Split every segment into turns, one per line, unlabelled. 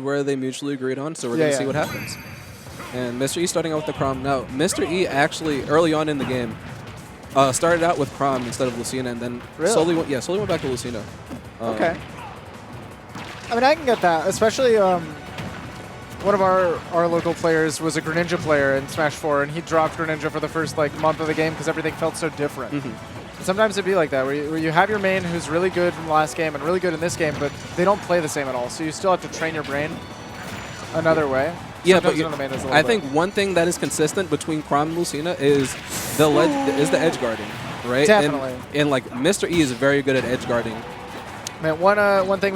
where they mutually agreed on, so we're going to see what happens. And Mr. E starting out with the Chrom. Now, Mr. E actually, early on in the game, started out with Chrom instead of Lucina, and then slowly went back to Lucina.
Okay. I mean, I can get that, especially one of our local players was a Greninja player in Smash 4, and he dropped Greninja for the first month of the game because everything felt so different. Sometimes it'd be like that, where you have your main who's really good from the last game and really good in this game, but they don't play the same at all, so you still have to train your brain another way.
Yeah, but I think one thing that is consistent between Chrom and Lucina is the edge guarding, right?
Definitely.
And Mr. E is very good at edge guarding.
Man, one thing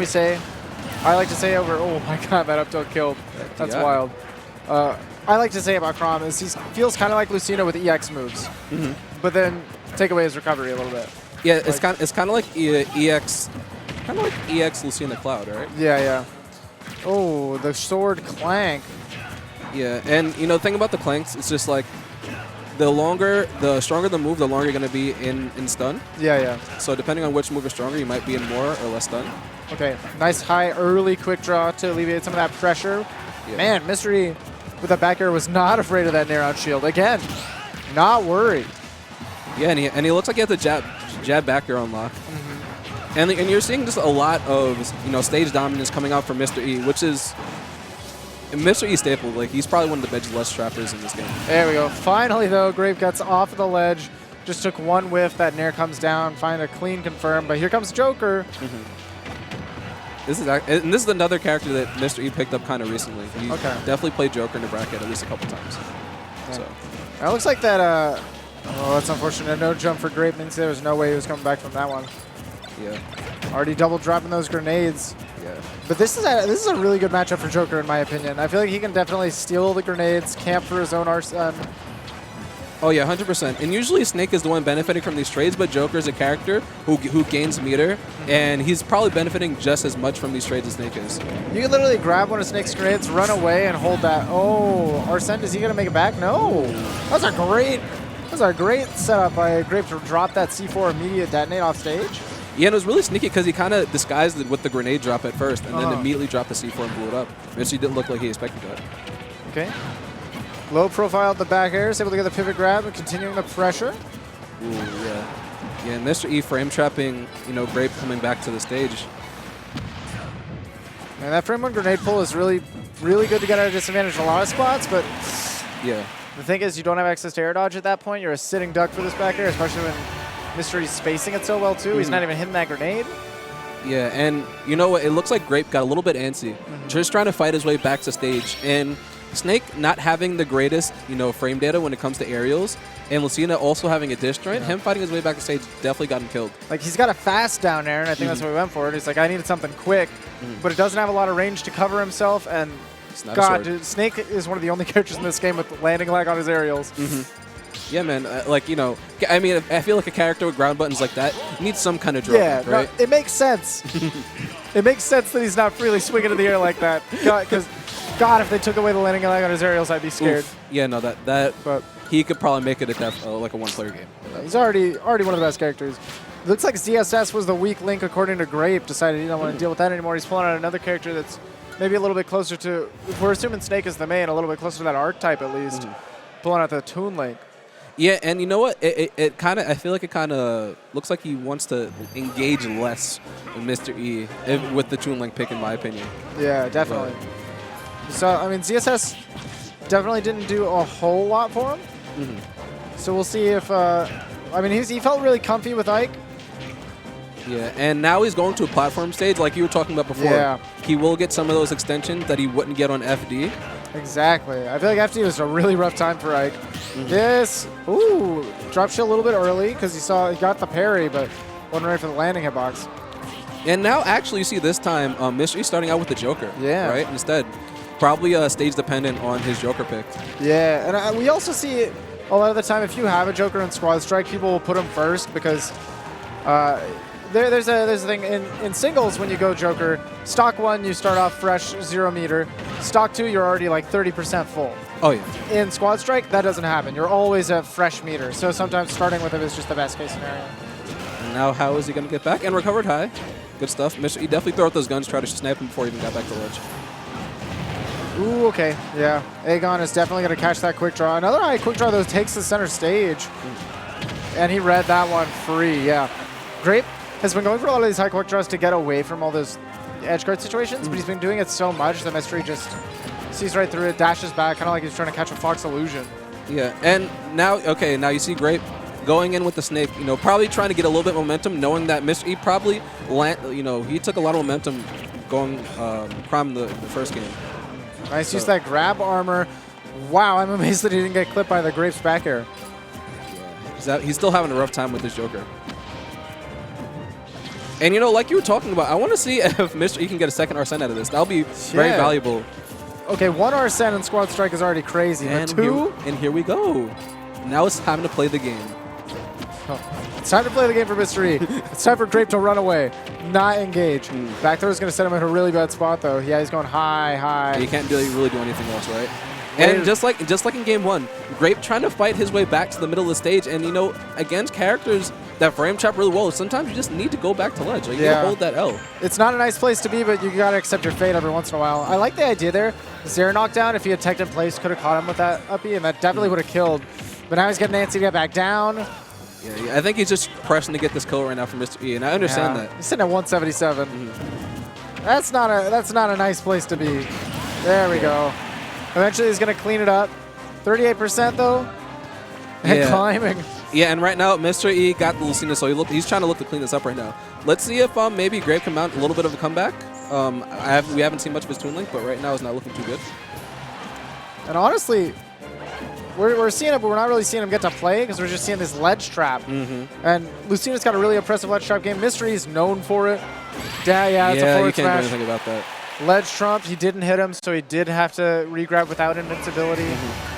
I like to say over, oh my god, that up tilt killed. That's wild. I like to say about Chrom is he feels kind of like Lucina with EX moves, but then take away his recovery a little bit.
Yeah, it's kind of like EX Lucina Cloud, right?
Yeah. Oh, the sword clank.
Yeah, and the thing about the clanks, it's just like the stronger the move, the longer you're going to be in stun. Yeah. So depending on which move is stronger, you might be in more or less stun.
Okay, nice high early quick draw to alleviate some of that pressure. Yeah. Man, Mystery with that back air was not afraid of that Nair on shield. Again, not worried.
Yeah, and he looks like he has the jab back air on lock. And you're seeing just a lot of stage dominance coming out from Mr. E, which is Mr. E staple. Like, he's probably one of the best trappers in this game.
There we go. Finally, though, Grape gets off of the ledge. Just took one whiff. That Nair comes down. Find a clean confirm. But here comes Joker. This is another character that Mr. E picked up kind of recently. He definitely played Joker in the bracket at least a couple times. Yeah. So it looks like that. Oh, that's unfortunate. No jump for Grape means there was no way he was coming back from that one.
Yeah.
Already double dropping those grenades.
Yeah.
But this is a really good matchup for Joker in my opinion. I feel like he can definitely steal the grenades, camp for his own arsenal.
Oh yeah, 100%. And usually Snake is the one benefiting from these trades, but Joker is a character who gains meter, and he's probably benefiting just as much from these trades as Snake is.
You can literally grab one of Snake's grenades, run away, and hold that. Oh, Arsene, is he gonna make it back? No. That's a great setup by Grape to drop that C4 immediate detonate off stage.
Yeah, and it was really sneaky because he kind of disguised it with the grenade drop at first, and then immediately dropped the C4 and blew it up. Which he didn't look like he expected that.
Okay. Low profile at the back air, is able to get the pivot grab and continuing the pressure.
Ooh, yeah. Yeah, and Mr. E frame trapping, Grape coming back to the stage.
And that frame one grenade pull is really, really good to get at a disadvantage in a lot of spots, but
yeah.
The thing is, you don't have access to air dodge at that point. You're a sitting duck for this back air, especially when Mr. E's spacing it so well, too. He's not even hitting that grenade.
Yeah, and you know what? It looks like Grape got a little bit antsy, just trying to fight his way back to stage. And Snake not having the greatest, frame data when it comes to aerials, and Lucina also having a disjoint, him fighting his way back to stage definitely got him killed.
Like, he's got a fast down air, and I think that's what we went for. He's like, I needed something quick, but it doesn't have a lot of range to cover himself, and God, dude, Snake is one of the only characters in this game with landing lag on his aerials.
Yeah, man. I mean, I feel like a character with ground buttons like that needs some kind of drop, right?
No, it makes sense. It makes sense that he's not freely swinging in the air like that. Because, God, if they took away the landing lag on his aerials, I'd be scared.
Oof. Yeah, no, but he could probably make it like a one-player game.
He's already one of the best characters. It looks like ZSS was the weak link according to Grape. Decided he don't want to deal with that anymore. He's pulling out another character that's maybe a little bit closer to, if we're assuming Snake is the main, a little bit closer to that archetype at least. Pulling out the Toon Link.
Yeah, and you know what? It kind of, I feel like it kind of looks like he wants to engage less with Mr. E with the Toon Link pick, in my opinion.
Yeah, definitely. So, I mean, ZSS definitely didn't do a whole lot for him. So we'll see if, I mean, he felt really comfy with Ike.
Yeah, and now he's going to a platform stage like you were talking about before. Yeah. He will get some of those extensions that he wouldn't get on FD.
Exactly. I feel like FD was a really rough time for Ike. Drop shield a little bit early because he got the parry, but wasn't ready for the landing hitbox.
And now, actually, you see this time, Mystery starting out with the Joker.
Yeah.
Right? Instead, probably stage dependent on his Joker pick.
Yeah, and we also see a lot of the time if you have a Joker in Squad Strike, people will put him first because there's a thing in singles when you go Joker. Stock 1, you start off fresh, 0 meter. Stock 2, you're already like 30% full.
Oh, yeah.
In Squad Strike, that doesn't happen. You're always at fresh meter. So sometimes starting with him is just the best case scenario.
And now how is he going to get back? And recovered high. Good stuff. He definitely threw out those guns, try to snipe him before he even got back to the ledge.
Ooh, okay. Yeah. Aegon is definitely going to catch that quick draw. Another high quick draw, though, takes the center stage. And he read that one free, yeah. Grape has been going for a lot of these high quick draws to get away from all those edge guard situations, but he's been doing it so much that Mystery just sees right through it, dashes back, kind of like he's trying to catch a Fox illusion.
Yeah, and now, okay, now you see Grape going in with the Snake, you know, probably trying to get a little bit of momentum, knowing that Mr. E probably, you know, he took a lot of momentum going from the first game.
Nice use that grab armor. Wow, I'm amazed that he didn't get clipped by the Grape's back air.
Yeah, he's still having a rough time with this Joker. And, you know, like you were talking about, I want to see if Mr. E can get a second Arsene out of this. That'll be very valuable.
Okay, 1 Arsene and Squad Strike is already crazy.
And
but 2?
Here we go. Now it's time to play the game.
Oh, it's time to play the game for Mr. E. It's time for Grape to run away, not engage. Back throw is going to set him in a really bad spot, though. Yeah, he's going high, high.
You can't really do anything else, right? And just like in game 1, Grape trying to fight his way back to the middle of the stage, and you know, against characters that frame trap really well, sometimes you just need to go back to ledge. Like, you gotta hold that L.
It's not a nice place to be, but you gotta accept your fate every once in a while. I like the idea there. Zero knockdown, if he had teched in place, could have caught him with that uppie, and that definitely would have killed. But now he's getting Nancy to get back down.
Yeah, I think he's just pressing to get this kill right now for Mr. E, and I understand that.
He's sitting at 177. That's not a nice place to be. There we go. Eventually he's going to clean it up. 38% though. And climbing. Yeah,
and right now Mr. E got the Lucina, so he's trying to look to clean this up right now. Let's see if maybe Grape can mount a little bit of a comeback. We haven't seen much of his Toon Link, but right now it's not looking too good.
And honestly, we're seeing it, but we're not really seeing him get to play because we're just seeing this ledge trap. And Lucina's got a really impressive ledge trap game. Mystery is known for it. Yeah, it's a forward
you can't
smash.
do anything about that.
Ledge trumped, he didn't hit him, so he did have to re-grab without invincibility.